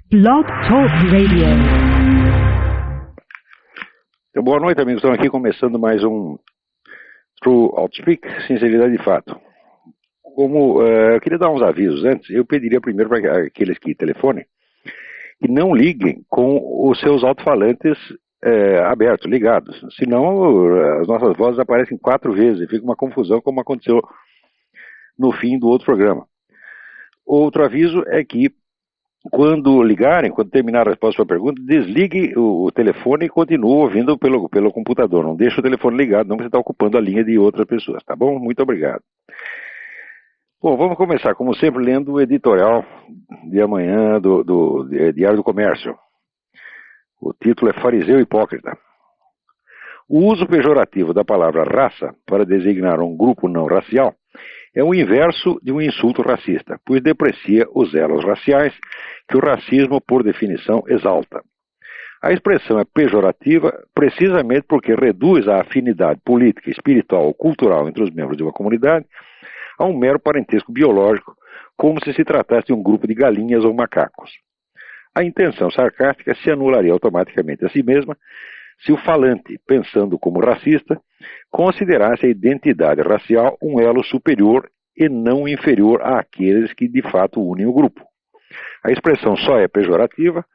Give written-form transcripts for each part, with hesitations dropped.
Blog Talk Radio. Então, boa noite, amigos. Estamos aqui começando mais um True Outspeak, Sinceridade de Fato. Eu queria dar uns avisos antes. Eu pediria primeiro para aqueles que telefonem que não liguem com os seus alto-falantes abertos, ligados. Senão as nossas vozes aparecem 4 vezes e fica uma confusão, como aconteceu no fim do outro programa. Outro aviso é que quando ligarem, quando terminar a resposta à sua pergunta, desligue o telefone e continue ouvindo pelo computador. Não deixe o telefone ligado, não, você está ocupando a linha de outras pessoas, tá bom? Muito obrigado. Bom, vamos começar, como sempre, lendo o editorial de amanhã do Diário do Comércio. O título é Fariseu Hipócrita. O uso pejorativo da palavra raça para designar um grupo não racial é o inverso de um insulto racista, pois deprecia os elos raciais que o racismo, por definição, exalta. A expressão é pejorativa precisamente porque reduz a afinidade política, espiritual ou cultural entre os membros de uma comunidade a um mero parentesco biológico, como se tratasse de um grupo de galinhas ou macacos. A intenção sarcástica se anularia automaticamente a si mesma se o falante, pensando como racista, considerasse a identidade racial um elo superior e não inferior àqueles que de fato unem o grupo. A expressão só é pejorativa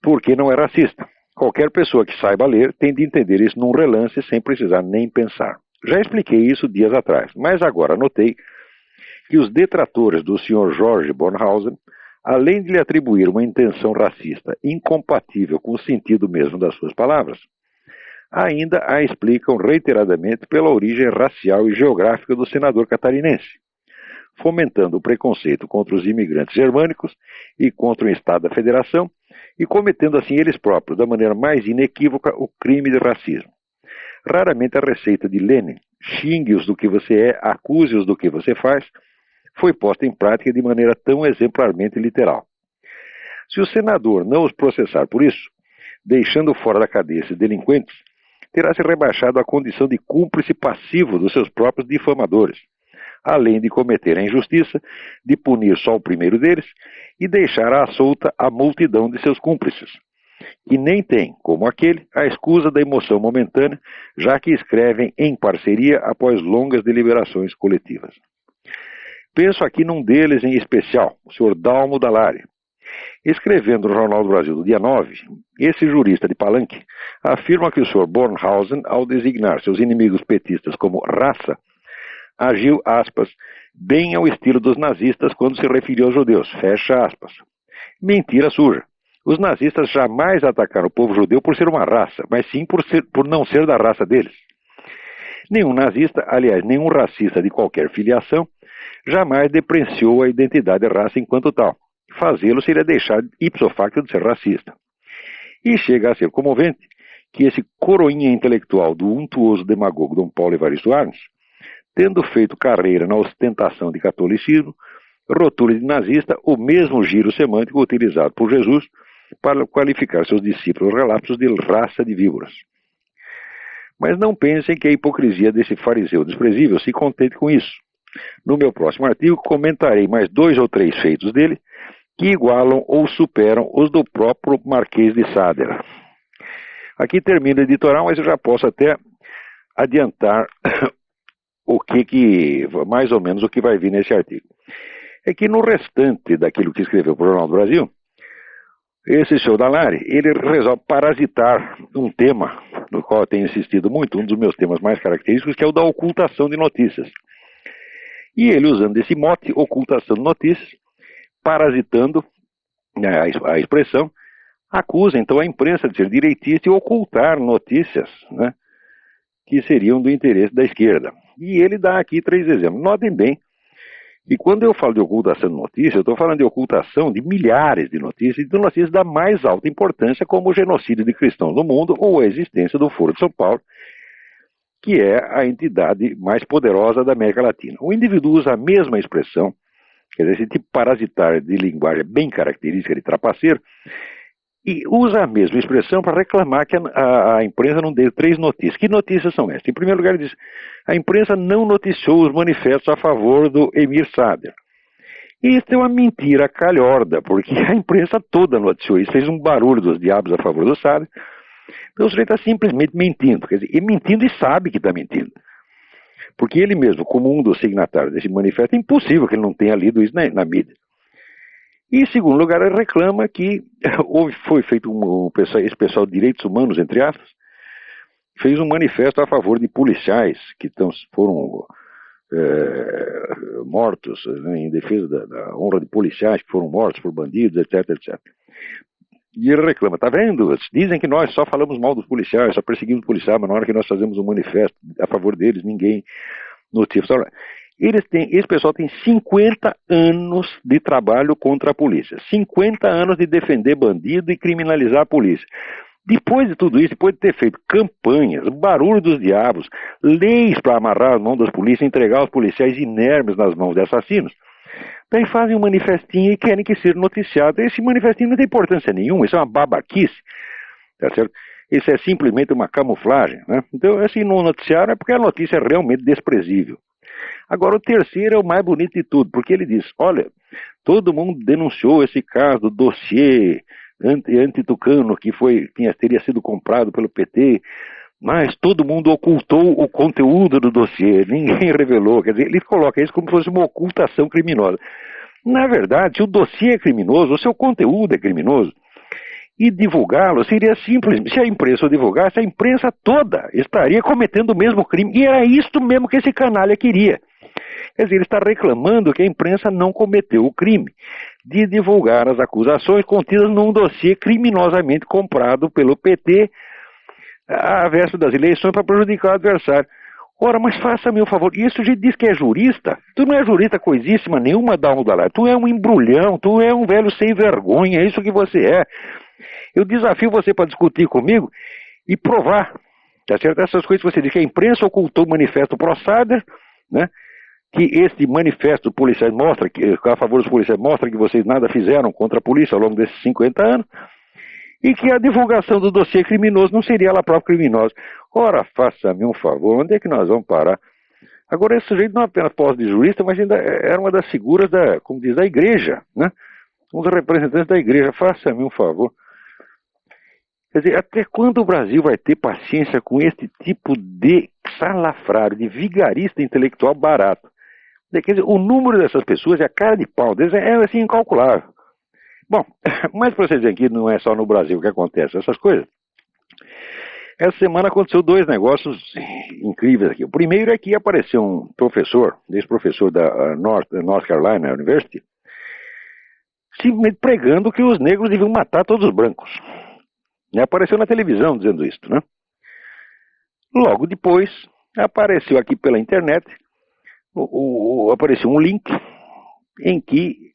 porque não é racista. Qualquer pessoa que saiba ler tem de entender isso num relance sem precisar nem pensar. Já expliquei isso dias atrás, mas agora notei que os detratores do Sr. George Bornhausen, além de lhe atribuir uma intenção racista incompatível com o sentido mesmo das suas palavras, ainda a explicam reiteradamente pela origem racial e geográfica do senador catarinense, fomentando o preconceito contra os imigrantes germânicos e contra o Estado da Federação e cometendo assim eles próprios, da maneira mais inequívoca, o crime de racismo. Raramente a receita de Lenin, xingue-os do que você é, acuse-os do que você faz, foi posta em prática de maneira tão exemplarmente literal. Se o senador não os processar por isso, deixando fora da cadeia esses delinquentes, terá se rebaixado à condição de cúmplice passivo dos seus próprios difamadores, além de cometer a injustiça de punir só o primeiro deles e deixar à solta a multidão de seus cúmplices, que nem tem, como aquele, a escusa da emoção momentânea, já que escrevem em parceria após longas deliberações coletivas. Penso aqui num deles em especial, o Sr. Dalmo Dallari. Escrevendo no Jornal do Brasil do dia 9, esse jurista de palanque afirma que o Sr. Bornhausen, ao designar seus inimigos petistas como raça, agiu, aspas, bem ao estilo dos nazistas quando se referiu aos judeus, fecha aspas. Mentira suja. Os nazistas jamais atacaram o povo judeu por ser uma raça, mas sim por não ser da raça deles. Nenhum nazista, aliás, nenhum racista de qualquer filiação, jamais depreciou a identidade de raça enquanto tal. Fazê-lo seria deixar ipso facto de ser racista. E chega a ser comovente que esse coroinha intelectual do untuoso demagogo Dom Paulo Evaristo Arnes, tendo feito carreira na ostentação de catolicismo, rotule de nazista o mesmo giro semântico utilizado por Jesus para qualificar seus discípulos relapsos de raça de víboras. Mas não pensem que a hipocrisia desse fariseu desprezível se contente com isso. No meu próximo artigo comentarei mais 2 ou 3 feitos dele que igualam ou superam os do próprio Marquês de Sade. Aqui termina o editorial, mas eu já posso até adiantar mais ou menos o que vai vir nesse artigo. É que no restante daquilo que escreveu para o Jornal do Brasil, esse senhor Dallari, ele resolve parasitar um tema no qual eu tenho insistido muito, um dos meus temas mais característicos, que é o da ocultação de notícias. E ele, usando esse mote, ocultação de notícias, parasitando a expressão, acusa então a imprensa de ser direitista e ocultar notícias, né, que seriam do interesse da esquerda. E ele dá aqui 3 exemplos. Notem bem que quando eu falo de ocultação de notícias, eu estou falando de ocultação de milhares de notícias da mais alta importância, como o genocídio de cristãos no mundo ou a existência do Foro de São Paulo, que é a entidade mais poderosa da América Latina. O indivíduo usa a mesma expressão, quer dizer, esse tipo parasitário de linguagem bem característica de trapaceiro, e usa a mesma expressão para reclamar que a imprensa não deu 3 notícias. Que notícias são essas? Em primeiro lugar, ele diz, a imprensa não noticiou os manifestos a favor do Emir Sader. Isso é uma mentira calhorda, porque a imprensa toda noticiou isso, fez um barulho dos diabos a favor do Sader. Então o sujeito está simplesmente mentindo, quer dizer, e mentindo e sabe que está mentindo. Porque ele mesmo, como um dos signatários desse manifesto, é impossível que ele não tenha lido isso na mídia. E, em segundo lugar, ele reclama que foi feito esse pessoal de direitos humanos, entre aspas, fez um manifesto a favor de policiais que foram mortos, né, em defesa da honra de policiais que foram mortos por bandidos, etc, etc. E ele reclama, tá vendo? Dizem que nós só falamos mal dos policiais, só perseguimos policiais, mas na hora que nós fazemos um manifesto a favor deles, ninguém notifica. Esse pessoal tem 50 anos de trabalho contra a polícia, 50 anos de defender bandido e criminalizar a polícia. Depois de tudo isso, depois de ter feito campanhas, barulho dos diabos, leis para amarrar as mãos das polícias, entregar os policiais inermes nas mãos de assassinos, daí fazem um manifestinho e querem que seja noticiado. Esse manifestinho não tem importância nenhuma, isso é uma babaquice, tá certo? Isso é simplesmente uma camuflagem, né? Então, assim, no noticiário é porque a notícia é realmente desprezível. Agora, o terceiro é o mais bonito de tudo, porque ele diz, olha, todo mundo denunciou esse caso do dossiê anti-tucano que teria sido comprado pelo PT, mas todo mundo ocultou o conteúdo do dossiê, ninguém revelou. Quer dizer, ele coloca isso como se fosse uma ocultação criminosa. Na verdade, se o dossiê é criminoso, o seu conteúdo é criminoso, e divulgá-lo seria simples. Se a imprensa divulgasse, a imprensa toda estaria cometendo o mesmo crime. E era isto mesmo que esse canalha queria. Quer dizer, ele está reclamando que a imprensa não cometeu o crime de divulgar as acusações contidas num dossiê criminosamente comprado pelo PT à véspera das eleições para prejudicar o adversário. Ora, mas faça-me um favor, e esse sujeito diz que é jurista? Tu não é jurista coisíssima nenhuma da onda lá, tu é um embrulhão, tu é um velho sem vergonha, é isso que você é. Eu desafio você para discutir comigo e provar, tá certo? Essas coisas que você diz que a imprensa ocultou o manifesto pró-Sader, né? Que este manifesto policiais mostra, que a favor dos policiais mostra que vocês nada fizeram contra a polícia ao longo desses 50 anos, e que a divulgação do dossiê criminoso não seria ela própria criminosa. Ora, faça-me um favor, onde é que nós vamos parar? Agora, esse sujeito não apenas posse de jurista, mas ainda era uma das figuras como diz, da igreja, né? Um dos representantes da igreja. Faça-me um favor. Quer dizer, até quando o Brasil vai ter paciência com este tipo de salafrário, de vigarista intelectual barato? Quer dizer, o número dessas pessoas e a cara de pau deles é assim incalculável. Bom, mas para vocês verem que não é só no Brasil que acontece essas coisas. Essa semana aconteceu dois negócios incríveis aqui. O primeiro é que apareceu um professor, ex-professor da North Carolina University, simplesmente pregando que os negros deviam matar todos os brancos. E apareceu na televisão dizendo isso, né? Logo depois, apareceu aqui pela internet, apareceu um link em que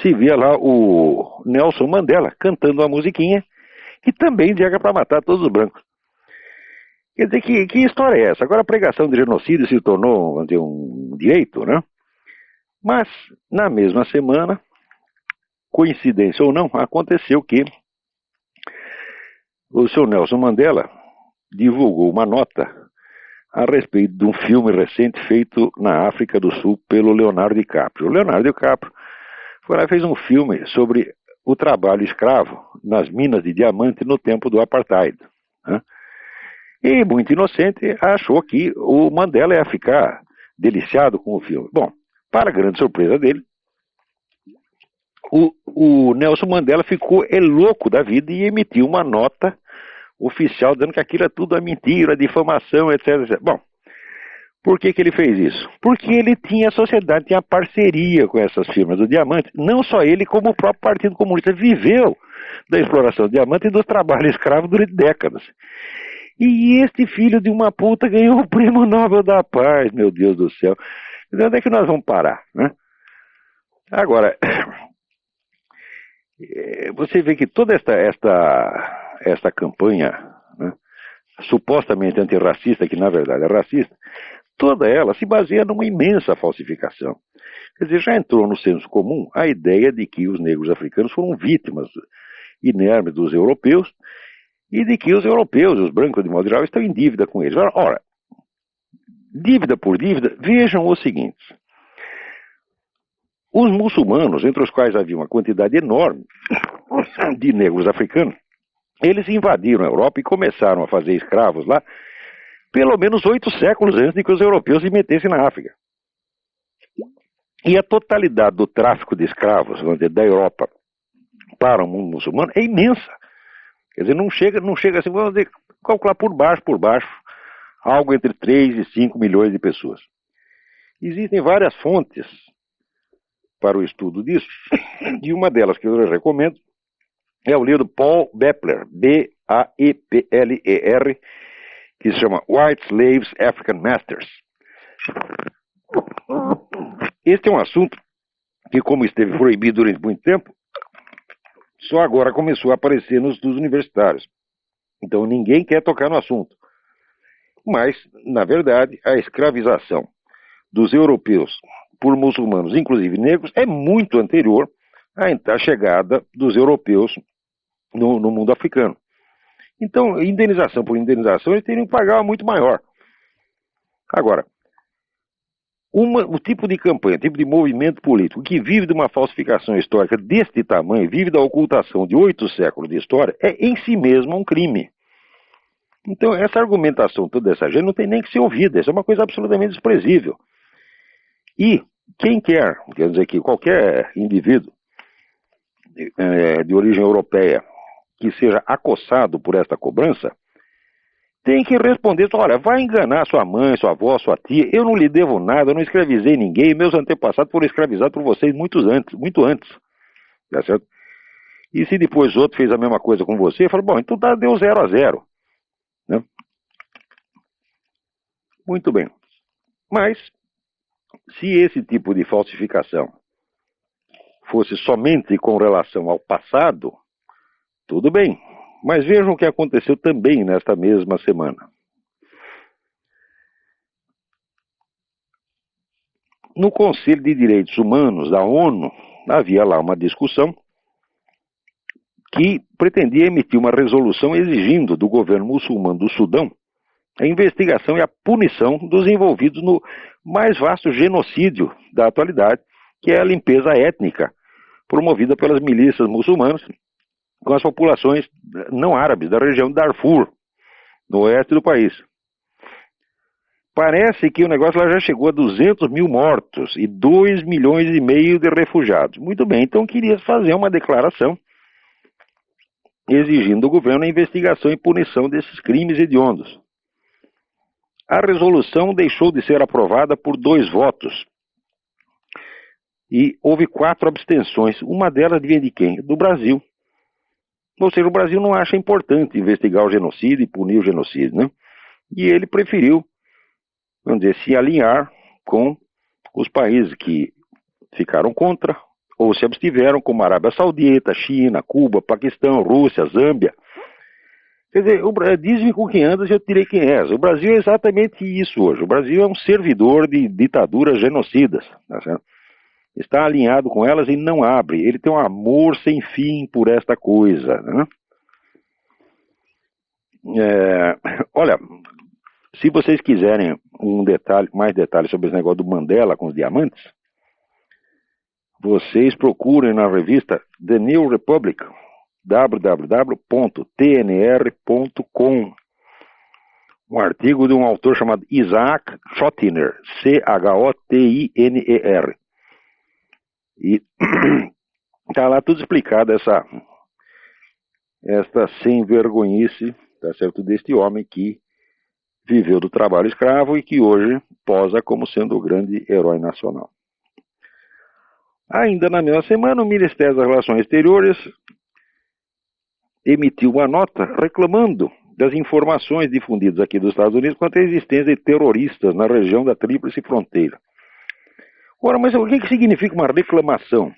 se via lá o Nelson Mandela cantando uma musiquinha que também diga para matar todos os brancos. Quer dizer, que história é essa? Agora a pregação de genocídio se tornou, vamos dizer, um direito, né? Mas, na mesma semana, coincidência ou não, aconteceu que o senhor Nelson Mandela divulgou uma nota a respeito de um filme recente feito na África do Sul pelo Leonardo DiCaprio. O Leonardo DiCaprio foi lá e fez um filme sobre o trabalho escravo nas minas de diamante no tempo do Apartheid, né? E, muito inocente, achou que o Mandela ia ficar deliciado com o filme. Bom, para a grande surpresa dele, o Nelson Mandela ficou louco da vida e emitiu uma nota oficial dizendo que aquilo é tudo a mentira, a difamação, etc, etc. Bom, por que ele fez isso? Porque ele tinha, a sociedade tinha parceria com essas firmas do diamante. Não só ele, como o próprio Partido Comunista viveu da exploração do diamante e do trabalho escravo durante décadas. E este filho de uma puta ganhou o Prêmio Nobel da Paz, meu Deus do céu. Então, onde é que nós vamos parar, né? Agora, você vê que toda esta campanha, né, supostamente antirracista, que na verdade é racista, toda ela se baseia numa imensa falsificação. Quer dizer, já entrou no senso comum a ideia de que os negros africanos foram vítimas inermes dos europeus e de que os europeus, os brancos de modo geral, estão em dívida com eles. Ora, dívida por dívida, vejam o seguinte. Os muçulmanos, entre os quais havia uma quantidade enorme de negros africanos, eles invadiram a Europa e começaram a fazer escravos lá pelo menos 8 séculos antes de que os europeus se metessem na África. E a totalidade do tráfico de escravos, vamos dizer, da Europa para o mundo muçulmano é imensa. Quer dizer, não chega assim, vamos dizer, calcular por baixo, algo entre 3 e 5 milhões de pessoas. Existem várias fontes para o estudo disso, e uma delas que eu recomendo é o livro do Paul Bepler, B-A-E-P-L-E-R, que se chama White Slaves, African Masters. Este é um assunto que, como esteve proibido durante muito tempo, só agora começou a aparecer nos estudos universitários. Então ninguém quer tocar no assunto. Mas, na verdade, a escravização dos europeus por muçulmanos, inclusive negros, é muito anterior à chegada dos europeus no mundo africano. Então, indenização por indenização, eles teriam que pagar muito maior. Agora, o tipo de campanha, o tipo de movimento político que vive de uma falsificação histórica deste tamanho, vive da ocultação de 8 séculos de história, é em si mesmo um crime. Então, essa argumentação toda dessa gente não tem nem que ser ouvida, isso é uma coisa absolutamente desprezível. E quem quer dizer que qualquer indivíduo de origem europeia que seja acossado por esta cobrança, tem que responder, olha, vai enganar sua mãe, sua avó, sua tia, eu não lhe devo nada, eu não escravizei ninguém, meus antepassados foram escravizados por vocês muito antes, tá certo? E se depois outro fez a mesma coisa com você, fala, bom, então deu 0-0, né? Muito bem. Mas, se esse tipo de falsificação fosse somente com relação ao passado, tudo bem. Mas vejam o que aconteceu também nesta mesma semana. No Conselho de Direitos Humanos da ONU, havia lá uma discussão que pretendia emitir uma resolução exigindo do governo muçulmano do Sudão a investigação e a punição dos envolvidos no mais vasto genocídio da atualidade, que é a limpeza étnica promovida pelas milícias muçulmanas com as populações não árabes da região de Darfur, no oeste do país. Parece que o negócio lá já chegou a 200 mil mortos e 2,5 milhões de refugiados. Muito bem, então queria fazer uma declaração exigindo do governo a investigação e punição desses crimes hediondos. A resolução deixou de ser aprovada por 2 votos. E houve 4 abstenções. Uma delas vinha de quem? Do Brasil. Ou seja, o Brasil não acha importante investigar o genocídio e punir o genocídio, né? E ele preferiu, vamos dizer, se alinhar com os países que ficaram contra ou se abstiveram, como a Arábia Saudita, China, Cuba, Paquistão, Rússia, Zâmbia. Quer dizer, diz-me com quem andas, eu tirei quem és. O Brasil é exatamente isso hoje. O Brasil é um servidor de ditaduras genocidas, tá certo? Está alinhado com elas e não abre. Ele tem um amor sem fim por esta coisa, né? Olha, se vocês quiserem mais detalhes sobre esse negócio do Mandela com os diamantes, vocês procurem na revista The New Republic, www.tnr.com, um artigo de um autor chamado Isaac Chotiner, C-H-O-T-I-N-E-R. E está lá tudo explicado, esta sem vergonhice, tá certo, deste homem que viveu do trabalho escravo e que hoje posa como sendo o grande herói nacional. Ainda na mesma semana, o Ministério das Relações Exteriores emitiu uma nota reclamando das informações difundidas aqui dos Estados Unidos quanto à existência de terroristas na região da Tríplice Fronteira. Ora, mas o que significa uma reclamação?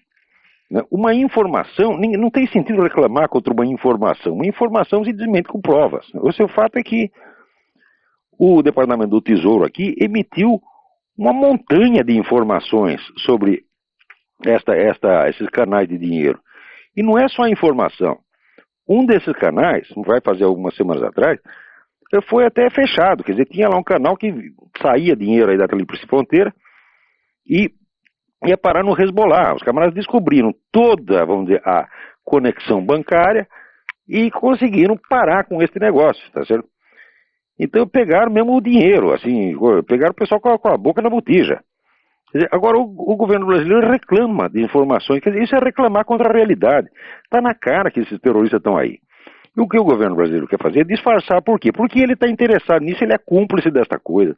Uma informação, não tem sentido reclamar contra uma informação. Uma informação se desmente com provas. O seu fato é que o Departamento do Tesouro aqui emitiu uma montanha de informações sobre esses canais de dinheiro. E não é só a informação. Um desses canais, vai fazer algumas semanas atrás, foi até fechado. Quer dizer, tinha lá um canal que saía dinheiro aí da Tríplice Fronteira e ia parar no Hezbollah. Os camaradas descobriram toda, vamos dizer, a conexão bancária e conseguiram parar com esse negócio, tá certo? Então pegaram mesmo o dinheiro, assim, pegaram o pessoal com a boca na botija. Quer dizer, agora o governo brasileiro reclama de informações, quer dizer, isso é reclamar contra a realidade. Está na cara que esses terroristas estão aí. E o que o governo brasileiro quer fazer é disfarçar. Por quê? Porque ele está interessado nisso, ele é cúmplice desta coisa.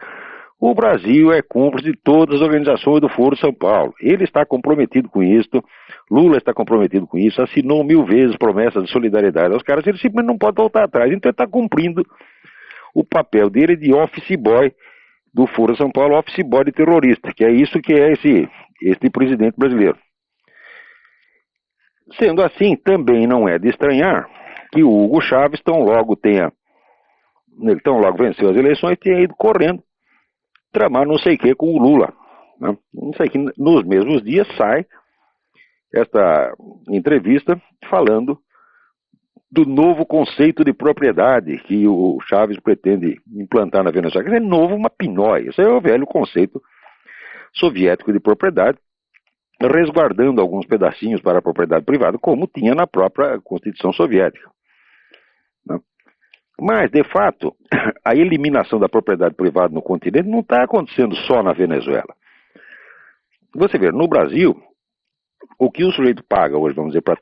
O Brasil é cúmplice de todas as organizações do Foro São Paulo. Ele está comprometido com isso, Lula está comprometido com isso, assinou 1000 vezes promessas de solidariedade aos caras, ele simplesmente não pode voltar atrás. Então ele está cumprindo o papel dele de office boy do Foro São Paulo, office boy de terrorista, que é isso que é esse presidente brasileiro. Sendo assim, também não é de estranhar que o Hugo Chávez tão logo venceu as eleições, tenha ido correndo tramar não sei o que com o Lula. Né? Não sei que nos mesmos dias sai esta entrevista falando do novo conceito de propriedade que o Chávez pretende implantar na Venezuela. Quer dizer, novo, uma pinóia. Isso é o velho conceito soviético de propriedade, resguardando alguns pedacinhos para a propriedade privada, como tinha na própria Constituição Soviética. Né? Mas, de fato, a eliminação da propriedade privada no continente não está acontecendo só na Venezuela. Você vê, no Brasil, o que o sujeito paga hoje, vamos dizer, para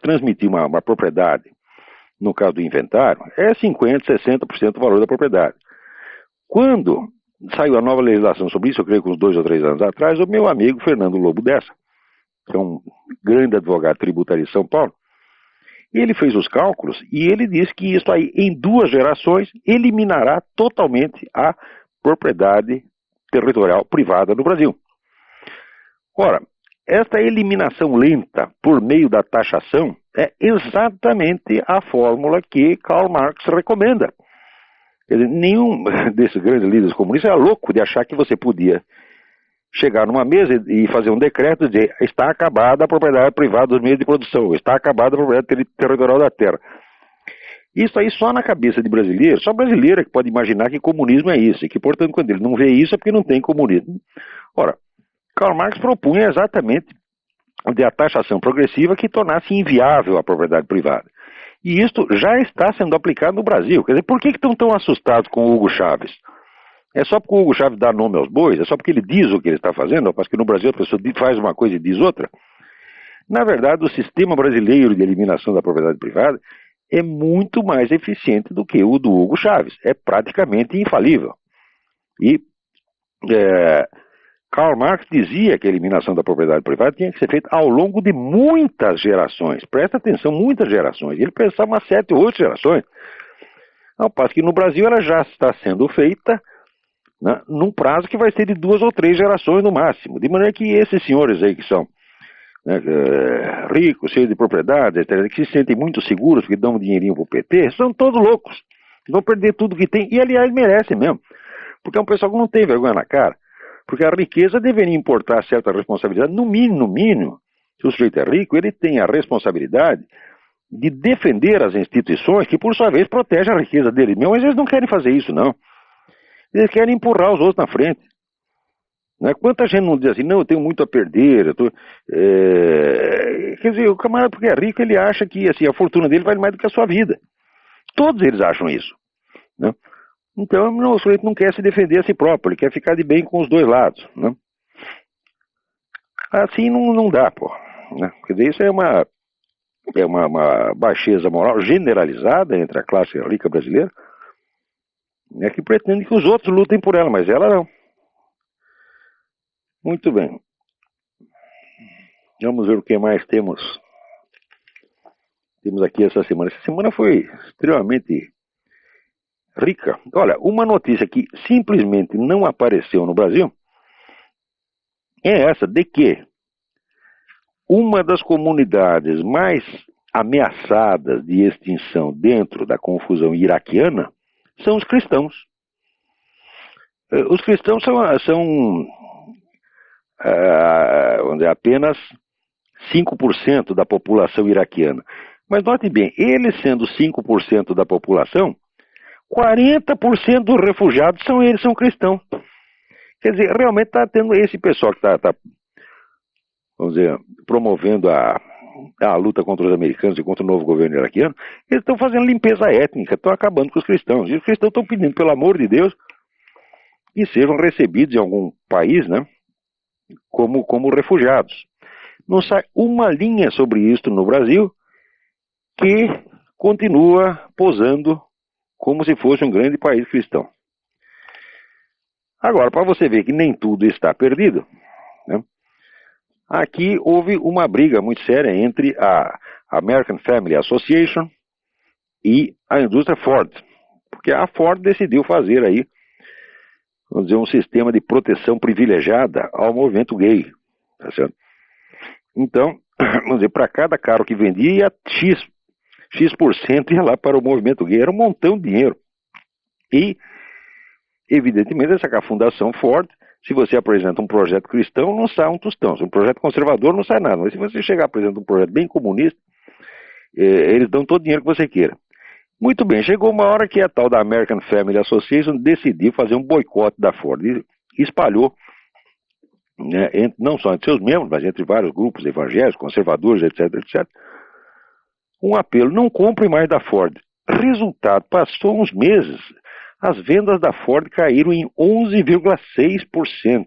transmitir uma propriedade, no caso do inventário, é 50%, 60% do valor da propriedade. Quando saiu a nova legislação sobre isso, eu creio que uns 2 ou 3 anos atrás, o meu amigo Fernando Lobo Dessa, que é um grande advogado tributário de São Paulo, ele fez os cálculos e ele disse que isso aí, em 2 gerações, eliminará totalmente a propriedade territorial privada no Brasil. Ora, esta eliminação lenta por meio da taxação é exatamente a fórmula que Karl Marx recomenda. Quer dizer, nenhum desses grandes líderes comunistas era louco de achar que você podia chegar numa mesa e fazer um decreto e dizer: está acabada a propriedade privada dos meios de produção, está acabada a propriedade territorial da terra. Isso aí só na cabeça de brasileiro, só brasileiro é que pode imaginar que comunismo é isso, e que, portanto, quando ele não vê isso é porque não tem comunismo. Ora, Karl Marx propunha exatamente a taxação progressiva que tornasse inviável a propriedade privada. E isto já está sendo aplicado no Brasil. Quer dizer, por que estão tão assustados com o Hugo Chávez? É só porque o Hugo Chávez dá nome aos bois? É só porque ele diz o que ele está fazendo? Porque no Brasil a pessoa faz uma coisa e diz outra? Na verdade, o sistema brasileiro de eliminação da propriedade privada é muito mais eficiente do que o do Hugo Chávez. É praticamente infalível. E Karl Marx dizia que a eliminação da propriedade privada tinha que ser feita ao longo de muitas gerações. Presta atenção, muitas gerações. Ele pensava umas 7 ou 8 gerações. Ao passo que no Brasil ela já está sendo feita, né, num prazo que vai ser de 2 ou 3 gerações no máximo. De maneira que esses senhores aí que são, né, ricos, cheios de propriedade, etc., que se sentem muito seguros porque dão um dinheirinho pro PT, são todos loucos. Vão perder tudo que tem. E, aliás, merecem mesmo. Porque é um pessoal que não tem vergonha na cara. Porque a riqueza deveria importar certa responsabilidade. No mínimo, se o sujeito é rico, ele tem a responsabilidade de defender as instituições que, por sua vez, protegem a riqueza dele mesmo. Mas eles não querem fazer isso, não. Eles querem empurrar os outros na frente. Né? Quanta gente não diz assim: não, eu tenho muito a perder. Quer dizer, o camarada, porque é rico, ele acha que assim, a fortuna dele vale mais do que a sua vida. Todos eles acham isso. Né? Então, o sujeito não quer se defender a si próprio, ele quer ficar de bem com os dois lados. Né? Assim não dá, pô. Né? Quer dizer, isso é uma baixeza moral generalizada entre a classe rica brasileira, né, que pretende que os outros lutem por ela, mas ela não. Muito bem. Vamos ver o que mais temos aqui essa semana. Essa semana foi extremamente rica. Olha, uma notícia que simplesmente não apareceu no Brasil é essa, de que uma das comunidades mais ameaçadas de extinção dentro da confusão iraquiana são os cristãos. Os cristãos são vamos dizer, apenas 5% da população iraquiana. Mas note bem, eles sendo 5% da população, 40% dos refugiados são cristãos. Quer dizer, realmente está tendo esse pessoal que está, vamos dizer, promovendo a luta contra os americanos e contra o novo governo iraquiano, eles estão fazendo limpeza étnica, estão acabando com os cristãos. E os cristãos estão pedindo, pelo amor de Deus, que sejam recebidos em algum país, né, como refugiados. Não sai uma linha sobre isso no Brasil, que continua posando como se fosse um grande país cristão. Agora, para você ver que nem tudo está perdido, né, aqui houve uma briga muito séria entre a American Family Association e a indústria Ford, porque a Ford decidiu fazer aí, vamos dizer, um sistema de proteção privilegiada ao movimento gay, tá certo? Então, vamos dizer, para cada carro que vendia, X% ia lá para o movimento gay, era um montão de dinheiro. E, evidentemente, a Fundação Ford, se você apresenta um projeto cristão, não sai um tostão. Se um projeto conservador, não sai nada. Mas se você chegar e apresentar um projeto bem comunista, eles dão todo o dinheiro que você queira. Muito bem, chegou uma hora que a tal da American Family Association decidiu fazer um boicote da Ford. E espalhou, né, não só entre seus membros, mas entre vários grupos evangélicos, conservadores, etc., um apelo: não compre mais da Ford. Resultado, passou uns meses, as vendas da Ford caíram em 11,6%.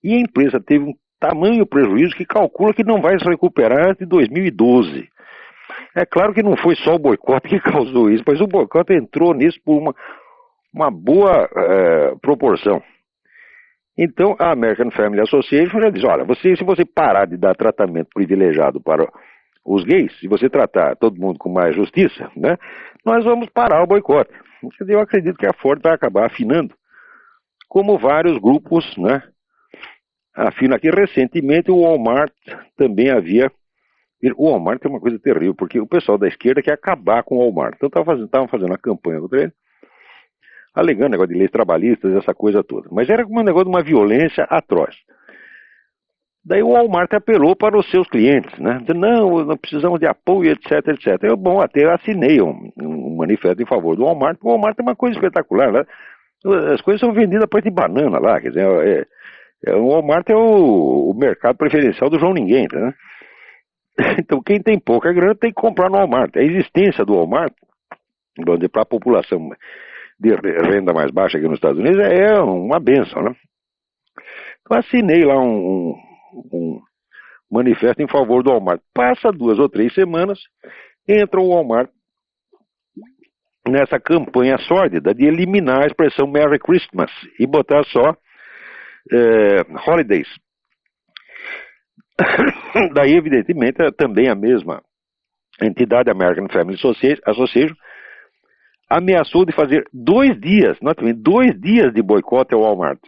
E a empresa teve um tamanho prejuízo que calcula que não vai se recuperar antes de 2012. É claro que não foi só o boicote que causou isso, mas o boicote entrou nisso por uma boa proporção. Então, a American Family Association já diz: olha, se você parar de dar tratamento privilegiado para os gays, se você tratar todo mundo com mais justiça, né, nós vamos parar o boicote. Eu acredito que a Ford vai acabar afinando, como vários grupos, né, afinam aqui. Recentemente o Walmart também havia... O Walmart é uma coisa terrível, porque o pessoal da esquerda quer acabar com o Walmart. Então estavam fazendo uma campanha contra ele, alegando negócio de leis trabalhistas, essa coisa toda. Mas era um negócio de uma violência atroz. Daí o Walmart apelou para os seus clientes, né? Dizendo: não precisamos de apoio, etc. Eu, até assinei um manifesto em favor do Walmart. O Walmart é uma coisa espetacular, né? As coisas são vendidas a preço de banana lá, quer dizer, o Walmart é o mercado preferencial do João Ninguém, né? Então quem tem pouca grana tem que comprar no Walmart. A existência do Walmart, para a população de renda mais baixa aqui nos Estados Unidos, é uma bênção, né? Então assinei lá um manifesto em favor do Walmart. Passa 2 ou 3 semanas, entra o Walmart nessa campanha sórdida de eliminar a expressão Merry Christmas e botar só Holidays. Daí, evidentemente, também a mesma entidade, American Family Association, ameaçou de fazer 2 dias, notamente, 2 dias de boicote ao Walmart.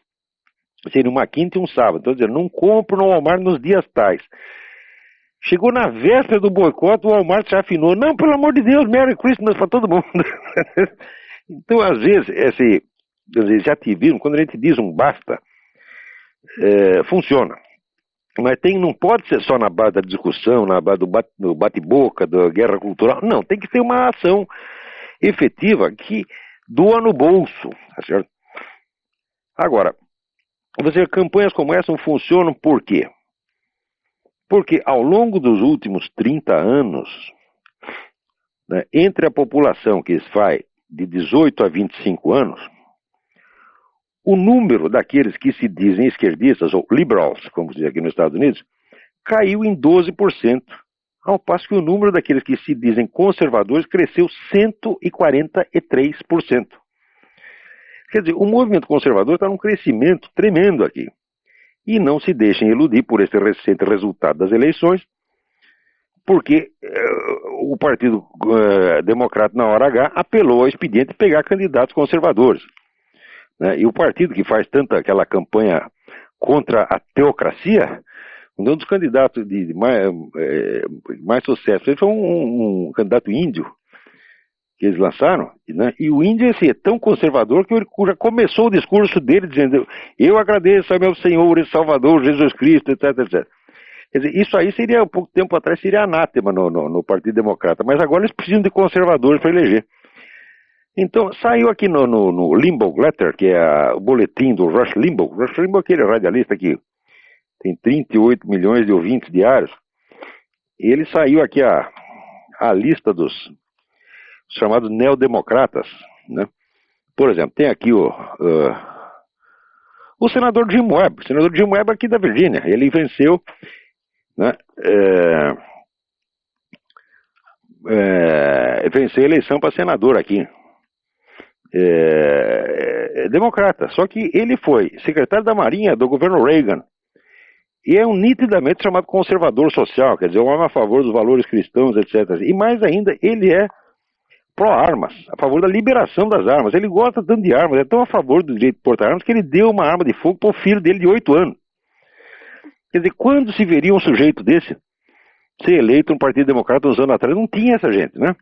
Seria uma quinta e um sábado. Então, dizendo: não compro no Walmart nos dias tais. Chegou na véspera do boicote, o Walmart já afinou: não, pelo amor de Deus, Merry Christmas para todo mundo. Então, às vezes, esse ativismo, quando a gente diz um basta, funciona. Mas não pode ser só na base da discussão, na base do bate-boca, da guerra cultural. Não, tem que ter uma ação efetiva que doa no bolso, tá certo? Agora, campanhas como essa não funcionam por quê? Porque ao longo dos últimos 30 anos, né, entre a população que vai de 18 a 25 anos, o número daqueles que se dizem esquerdistas, ou liberals, como se diz aqui nos Estados Unidos, caiu em 12%, ao passo que o número daqueles que se dizem conservadores cresceu 143%. Quer dizer, o movimento conservador está num crescimento tremendo aqui. E não se deixem iludir por esse recente resultado das eleições, porque o Partido Democrata, na hora H, apelou ao expediente de pegar candidatos conservadores. Né? E o partido que faz tanta aquela campanha contra a teocracia, um dos candidatos de mais sucesso foi um candidato índio que eles lançaram, né? E o índio é tão conservador que ele já começou o discurso dele dizendo: eu agradeço ao meu Senhor e Salvador Jesus Cristo, etc. Quer dizer, isso aí seria, um pouco tempo atrás, seria anátema no Partido Democrata, mas agora eles precisam de conservadores para eleger. Então, saiu aqui no Limbaugh Letter, que é o boletim do Rush Limbaugh. Rush Limbaugh é aquele radialista que tem 38 milhões de ouvintes diários. Ele saiu aqui a lista dos chamados neodemocratas, né? Por exemplo, tem aqui o senador Jim Webb. O senador Jim Webb aqui da Virgínia. Ele venceu, né, venceu a eleição para senador aqui. Democrata. Só que ele foi secretário da Marinha do governo Reagan. E é um nitidamente chamado conservador social, quer dizer, um homem a favor dos valores cristãos, etc. E mais ainda, ele é pró-armas, a favor da liberação das armas. Ele gosta tanto de armas, é tão a favor do direito de portar armas que ele deu uma arma de fogo para o filho dele de 8 anos. Quer dizer, quando se veria um sujeito desse ser eleito no Partido Democrata uns anos atrás? Não tinha essa gente, né?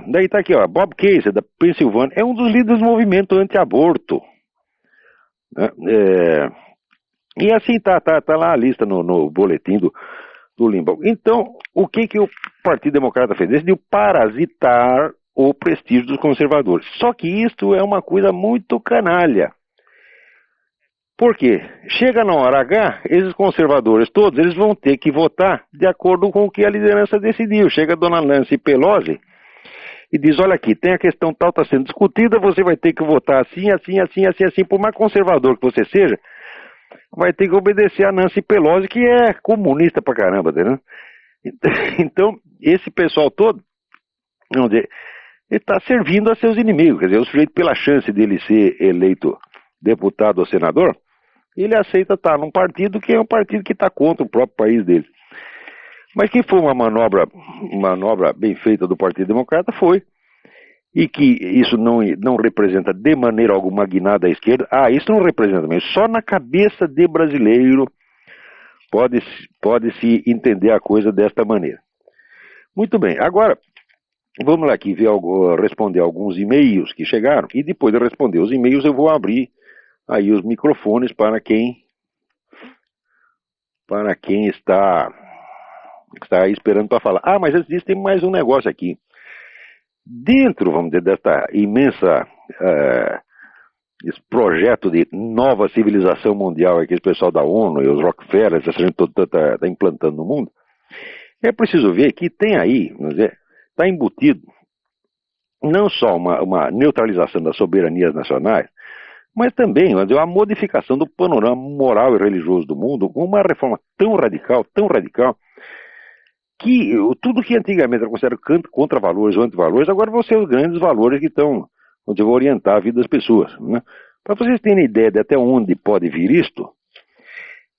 Daí está aqui, ó, Bob Casey, da Pensilvânia, é um dos líderes do movimento anti-aborto. Né? E assim tá lá a lista no boletim do Limbaugh. Então, o que o Partido Democrata fez? Decidiu parasitar o prestígio dos conservadores. Só que isto é uma coisa muito canalha. Por quê? Chega na hora H, esses conservadores todos, eles vão ter que votar de acordo com o que a liderança decidiu. Chega a dona Nancy Pelosi e diz, olha aqui, tem a questão tal, está sendo discutida, você vai ter que votar assim, assim, assim, assim, assim. Por mais conservador que você seja, vai ter que obedecer a Nancy Pelosi, que é comunista pra caramba, entendeu? Então, esse pessoal todo, vamos dizer, ele está servindo a seus inimigos. Quer dizer, o sujeito, pela chance dele ser eleito deputado ou senador, ele aceita estar num partido que é um partido que está contra o próprio país dele. Mas que foi uma manobra bem feita do Partido Democrata, foi. E que isso não representa de maneira alguma guinada à esquerda. Isso não representa mesmo. Só na cabeça de brasileiro pode-se entender a coisa desta maneira. Muito bem, agora vamos lá aqui responder alguns e-mails que chegaram. E depois de responder os e-mails eu vou abrir aí os microfones para quem está esperando para falar. Mas antes disso tem mais um negócio aqui. Dentro, vamos dizer, desta imensa esse projeto de nova civilização mundial que esse pessoal da ONU e os Rockefeller, essa gente toda está implantando no mundo, é preciso ver que tem aí, vamos dizer, está embutido não só uma neutralização das soberanias nacionais, mas também, vamos dizer, uma modificação do panorama moral e religioso do mundo, com uma reforma tão radical, que tudo que antigamente era considerado contra valores ou antivalores, agora vão ser os grandes valores que estão, vamos dizer, orientar a vida das pessoas. Né? Para vocês terem ideia de até onde pode vir isto,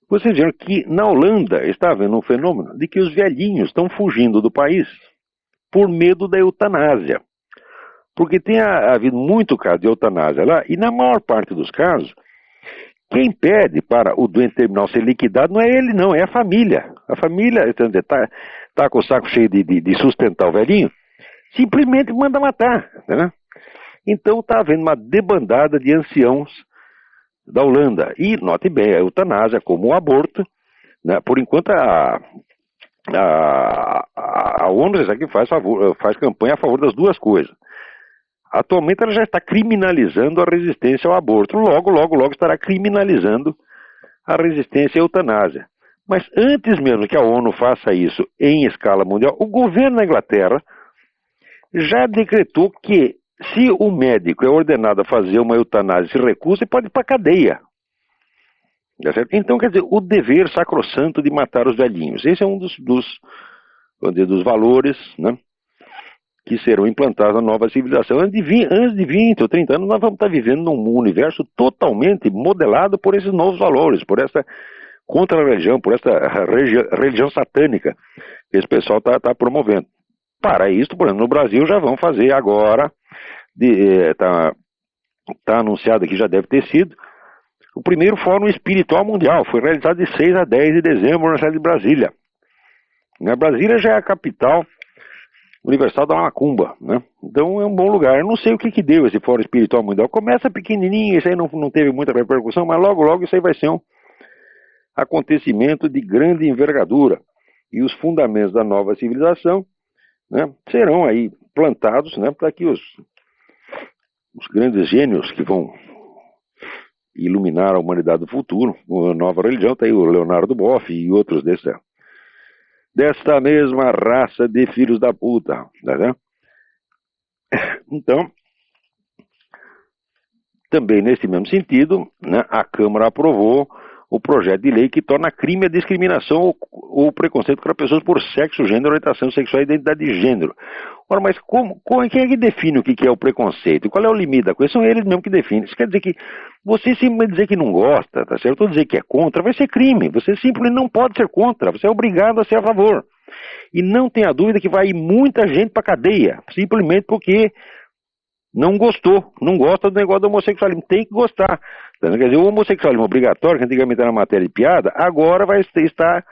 vocês viram que na Holanda está havendo um fenômeno de que os velhinhos estão fugindo do país por medo da eutanásia. Porque tem havido muito caso de eutanásia lá, e na maior parte dos casos, quem pede para o doente terminal ser liquidado não é ele, não, é a família. A família está com o saco cheio de sustentar o velhinho, simplesmente manda matar. Né? Então está havendo uma debandada de anciãos da Holanda. E, note bem, a eutanásia, como o aborto, né? Por enquanto a ONU aqui faz campanha a favor das duas coisas. Atualmente ela já está criminalizando a resistência ao aborto. Logo estará criminalizando a resistência à eutanásia. Mas antes mesmo que a ONU faça isso em escala mundial, o governo da Inglaterra já decretou que se o médico é ordenado a fazer uma eutanásia e se recusa, ele pode ir para a cadeia. Tá certo? Então, quer dizer, o dever sacrossanto de matar os velhinhos. Esse é um dos valores, né, que serão implantados na nova civilização. Antes de 20 ou 30 anos, nós vamos estar vivendo num universo totalmente modelado por esses novos valores, por essa contra-religião, por essa religião satânica que esse pessoal está promovendo. Para isso, por exemplo, no Brasil já vão fazer agora, está anunciado aqui, já deve ter sido, o primeiro Fórum Espiritual Mundial. Foi realizado de 6 a 10 de dezembro na cidade de Brasília. Brasília já é a capital universal da macumba, né? Então é um bom lugar. Eu não sei o que deu esse Fórum Espiritual Mundial. Começa pequenininho, isso aí não teve muita repercussão, mas logo isso aí vai ser um acontecimento de grande envergadura. E os fundamentos da nova civilização, né, serão aí plantados, né, para que os grandes gênios que vão iluminar a humanidade do futuro, a nova religião, tá aí o Leonardo Boff e outros desta mesma raça de filhos da puta, tá vendo? Então, também nesse mesmo sentido, né, a Câmara aprovou o projeto de lei que torna crime a discriminação ou preconceito contra pessoas por sexo, gênero, orientação sexual e identidade de gênero. Ora, mas quem é que define o que é o preconceito? Qual é o limite da coisa? São eles mesmos que definem. Isso quer dizer que você simplesmente dizer que não gosta, tá certo? Ou dizer que é contra, vai ser crime. Você simplesmente não pode ser contra, você é obrigado a ser a favor. E não tenha dúvida que vai ir muita gente para cadeia, simplesmente porque não gostou, não gosta do negócio do homossexualismo, tem que gostar. Quer dizer, o homossexualismo obrigatório, que antigamente era matéria de piada, agora vai estar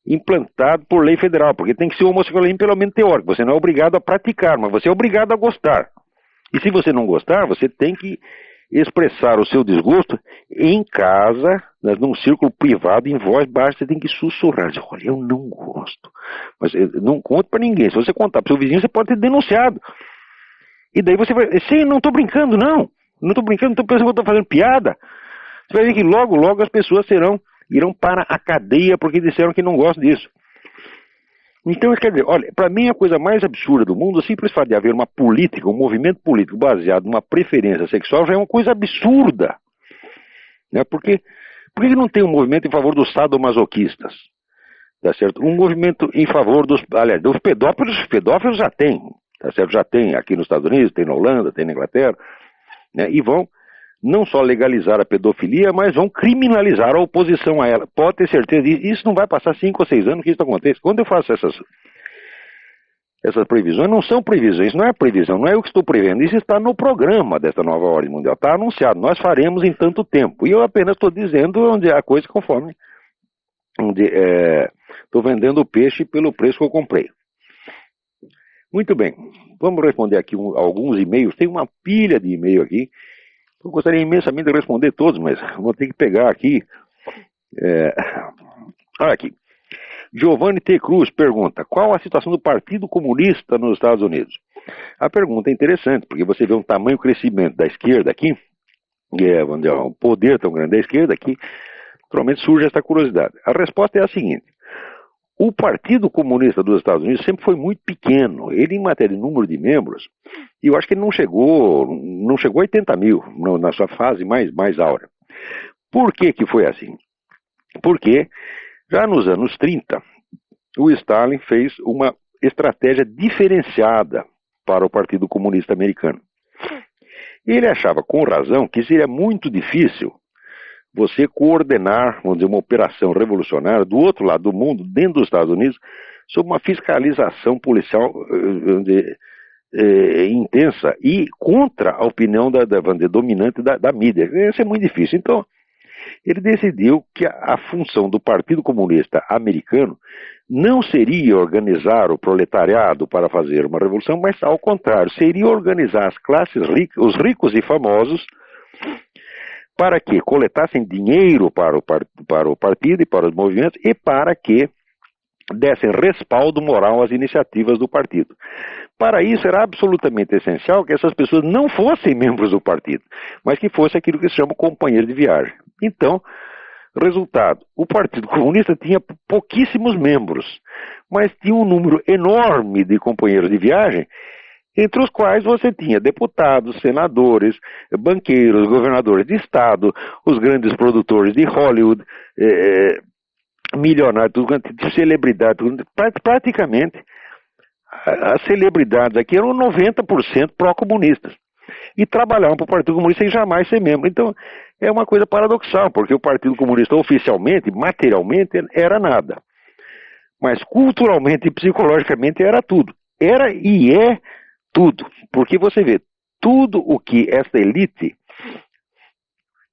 implantado por lei federal, porque tem que ser o homossexualismo pelo menos teórico, você não é obrigado a praticar, mas você é obrigado a gostar. E se você não gostar, você tem que expressar o seu desgosto em casa, né, num círculo privado, em voz baixa, você tem que sussurrar, dizer, olha, eu não gosto, mas não conte para ninguém, se você contar para o seu vizinho, você pode ser denunciado. E daí você vai, sim, não estou brincando, não estou brincando, não estou pensando que eu estou fazendo piada. Você vai ver que logo, logo as pessoas irão para a cadeia porque disseram que não gostam disso. Então, quer dizer, olha, para mim a coisa mais absurda do mundo, o simples fato de haver uma política, um movimento político baseado numa preferência sexual já é uma coisa absurda. Né? Por que não tem um movimento em favor dos sadomasoquistas? Tá certo? Um movimento em favor dos pedófilos já tem. Tá certo? Já tem aqui nos Estados Unidos, tem na Holanda, tem na Inglaterra, né? E vão não só legalizar a pedofilia, mas vão criminalizar a oposição a ela. Pode ter certeza disso. Isso não vai passar 5 ou 6 anos que isso aconteça. Quando eu faço essas previsões, não são previsões, não é previsão, não é eu que estou prevendo. Isso está no programa dessa nova ordem mundial. Está anunciado. Nós faremos em tanto tempo. E eu apenas estou dizendo onde é a coisa conforme. Estou vendendo o peixe pelo preço que eu comprei. Muito bem, vamos responder aqui alguns e-mails. Tem uma pilha de e-mail aqui. Eu gostaria imensamente de responder todos, mas vou ter que pegar aqui. Olha aqui. Giovanni T. Cruz pergunta: qual a situação do Partido Comunista nos Estados Unidos? A pergunta é interessante, porque você vê um tamanho crescimento da esquerda aqui, vamos dizer, um poder tão grande da esquerda aqui, naturalmente surge essa curiosidade. A resposta é a seguinte. O Partido Comunista dos Estados Unidos sempre foi muito pequeno. Ele, em matéria de número de membros, eu acho que ele não chegou a 80 mil na sua fase mais áurea. Por que foi assim? Porque já nos anos 30, o Stalin fez uma estratégia diferenciada para o Partido Comunista americano. Ele achava, com razão, que seria muito difícil você coordenar, vamos dizer, uma operação revolucionária do outro lado do mundo, dentro dos Estados Unidos, sob uma fiscalização policial intensa e contra a opinião dominante da mídia. Isso é muito difícil. Então, ele decidiu que a função do Partido Comunista americano não seria organizar o proletariado para fazer uma revolução, mas, ao contrário, seria organizar as classes ricas, os ricos e famosos, para que coletassem dinheiro para o partido e para os movimentos e para que dessem respaldo moral às iniciativas do partido. Para isso era absolutamente essencial que essas pessoas não fossem membros do partido, mas que fosse aquilo que se chama companheiro de viagem. Então, resultado, o Partido Comunista tinha pouquíssimos membros, mas tinha um número enorme de companheiros de viagem, entre os quais você tinha deputados, senadores, banqueiros, governadores de estado, os grandes produtores de Hollywood, milionários, celebridades, praticamente as celebridades aqui eram 90% pró-comunistas e trabalhavam para o Partido Comunista sem jamais ser membro. Então é uma coisa paradoxal, porque o Partido Comunista oficialmente, materialmente, era nada, mas culturalmente e psicologicamente era tudo. Era e é tudo, porque você vê, tudo o que essa elite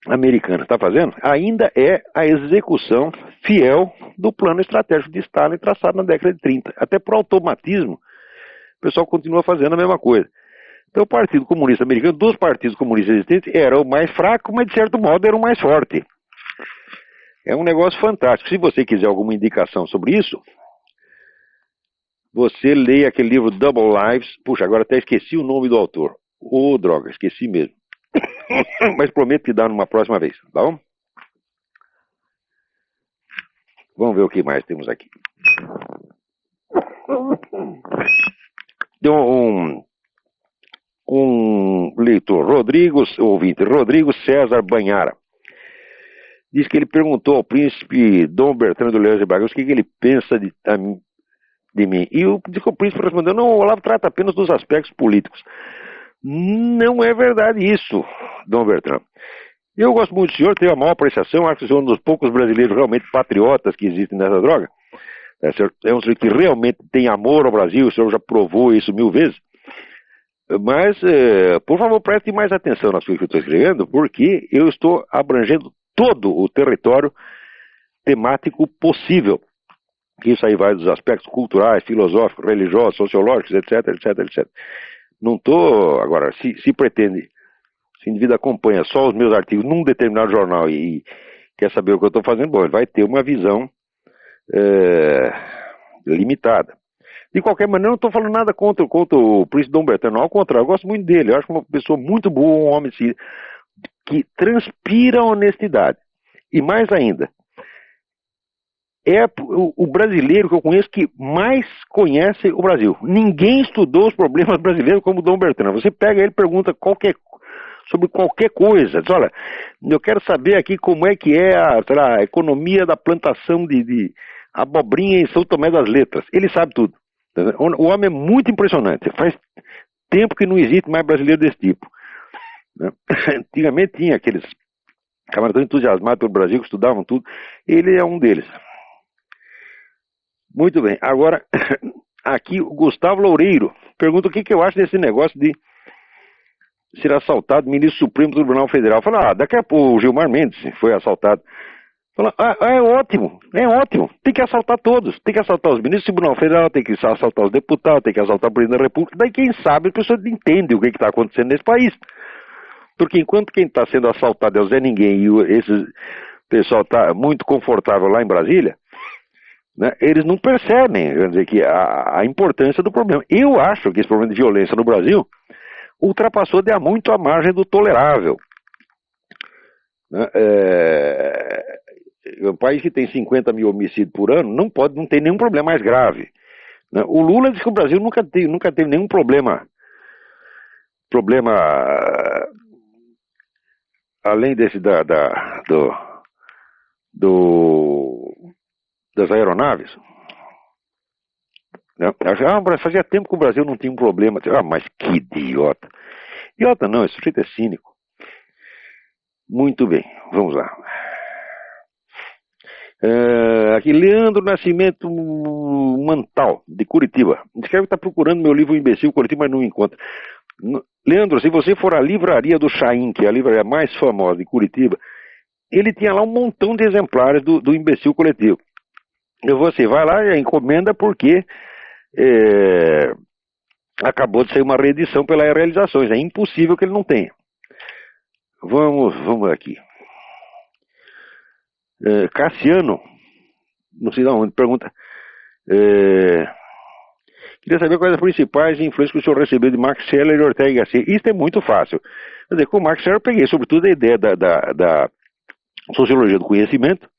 americana está fazendo ainda é a execução fiel do plano estratégico de Stalin traçado na década de 30. Até por automatismo, o pessoal continua fazendo a mesma coisa. Então o Partido Comunista americano, dos partidos comunistas existentes, era o mais fraco, mas de certo modo era o mais forte. É um negócio fantástico. Se você quiser alguma indicação sobre isso, você leia aquele livro Double Lives. Puxa, agora até esqueci o nome do autor. Ô, droga, esqueci mesmo. Mas prometo que dá numa próxima vez, tá bom? Vamos ver o que mais temos aqui. Tem um leitor, ouvinte, Rodrigo César Banhara. Diz que ele perguntou ao príncipe Dom Bertrand do Leão de Bragança o que ele pensa de mim. E o príncipe respondeu: não, o Olavo trata apenas dos aspectos políticos. Não é verdade isso, Dom Bertrand. Eu gosto muito do senhor, tenho a maior apreciação, acho que o senhor é um dos poucos brasileiros realmente patriotas que existem nessa droga. É um senhor que realmente tem amor ao Brasil, o senhor já provou isso 1000 vezes. Mas, por favor, preste mais atenção nas coisas que eu estou escrevendo, porque eu estou abrangendo todo o território temático possível. Isso aí vai dos aspectos culturais, filosóficos, religiosos, sociológicos, etc, etc, etc. Não estou, agora, se pretende, se o indivíduo acompanha só os meus artigos num determinado jornal e quer saber o que eu estou fazendo, bom, ele vai ter uma visão limitada. De qualquer maneira, não estou falando nada contra o príncipe Dom Bertrand, não, ao contrário, eu gosto muito dele, eu acho uma pessoa muito boa, um homem que transpira honestidade. E mais ainda, é o brasileiro que eu conheço que mais conhece o Brasil. Ninguém estudou os problemas brasileiros como o Dom Bertrand. Você pega ele e pergunta sobre qualquer coisa. Diz: olha, eu quero saber aqui como é que é a economia da plantação de abobrinha em São Tomé das Letras. Ele sabe tudo. O homem é muito impressionante. Faz tempo que não existe mais brasileiro desse tipo. Antigamente tinha aqueles camaradas entusiasmados pelo Brasil que estudavam tudo. Ele é um deles. Muito bem. Agora, aqui o Gustavo Loureiro pergunta o que eu acho desse negócio de ser assaltado ministro supremo do Tribunal Federal. Fala: daqui a pouco o Gilmar Mendes foi assaltado. Fala: é ótimo, tem que assaltar todos, tem que assaltar os ministros do Tribunal Federal, tem que assaltar os deputados, tem que assaltar o presidente da República. Daí quem sabe a pessoa entende o que está acontecendo nesse país. Porque enquanto quem está sendo assaltado é o Zé Ninguém e esse pessoal está muito confortável lá em Brasília, né, eles não percebem, quer dizer, que a importância do problema. Eu acho que esse problema de violência no Brasil ultrapassou de há muito a margem do tolerável. Né? Um país que tem 50 mil homicídios por ano não tem nenhum problema mais grave. Né? O Lula disse que o Brasil nunca teve nenhum problema além desse das aeronaves. Fazia tempo que o Brasil não tinha um problema. Mas que idiota. Idiota não, esse sujeito é cínico. Muito bem, vamos lá. Aqui, Leandro Nascimento Mantal, de Curitiba. Escreve que está procurando meu livro Imbecil Curitiba, mas não encontra. Leandro, se você for à livraria do Chaim, que é a livraria mais famosa de Curitiba, ele tinha lá um montão de exemplares do Imbecil Coletivo. Você vai lá e encomenda porque acabou de sair uma reedição pela Realizações. É impossível que ele não tenha. Vamos aqui. Cassiano, não sei de onde, pergunta: queria saber quais as principais influências que o senhor recebeu de Max Scheler e Ortega y Gasset. Isso é muito fácil. Quer dizer, com o Max Scheler eu peguei sobretudo a ideia da sociologia do conhecimento,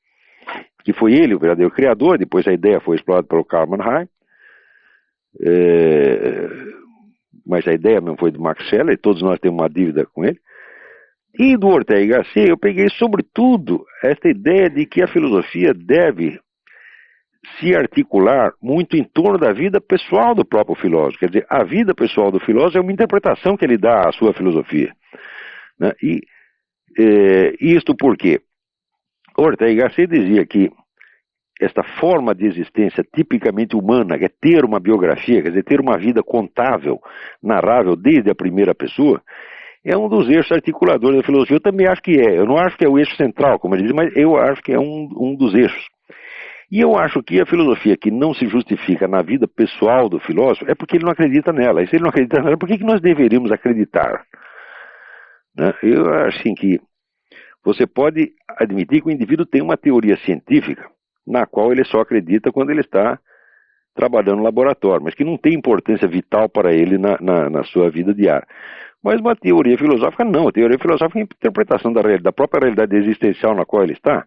que foi ele o verdadeiro criador. Depois a ideia foi explorada pelo Karl Mannheim, mas a ideia mesmo foi do Max Scheler, e todos nós temos uma dívida com ele. E do Ortega y Gasset eu peguei sobretudo esta ideia de que a filosofia deve se articular muito em torno da vida pessoal do próprio filósofo. Quer dizer, a vida pessoal do filósofo é uma interpretação que ele dá à sua filosofia. Né? E isto porque Ortega y Gasset dizia que esta forma de existência tipicamente humana, que é ter uma biografia, quer dizer, ter uma vida contável, narrável desde a primeira pessoa, é um dos eixos articuladores da filosofia. Eu também acho que é. Eu não acho que é o eixo central, como ele diz, mas eu acho que é um dos eixos. E eu acho que a filosofia que não se justifica na vida pessoal do filósofo é porque ele não acredita nela. E se ele não acredita nela, por que nós deveríamos acreditar? Né? Eu acho assim que você pode admitir que o indivíduo tem uma teoria científica na qual ele só acredita quando ele está trabalhando no laboratório, mas que não tem importância vital para ele na sua vida diária. Mas uma teoria filosófica, não. A teoria filosófica é a interpretação da própria realidade existencial na qual ele está.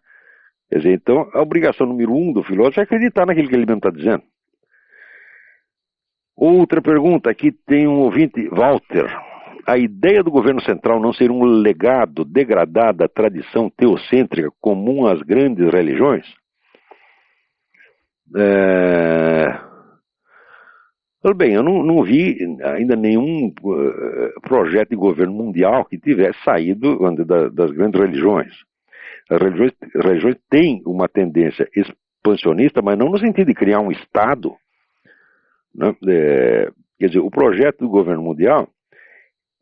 Quer dizer, então, a obrigação número 1 do filósofo é acreditar naquilo que ele mesmo está dizendo. Outra pergunta, aqui tem um ouvinte, Walter. A ideia do governo central não ser um legado degradado à tradição teocêntrica comum às grandes religiões? Bem, eu não vi ainda nenhum projeto de governo mundial que tivesse saído das grandes religiões. As religiões têm uma tendência expansionista, mas não no sentido de criar um Estado. Né? Quer dizer, o projeto do governo mundial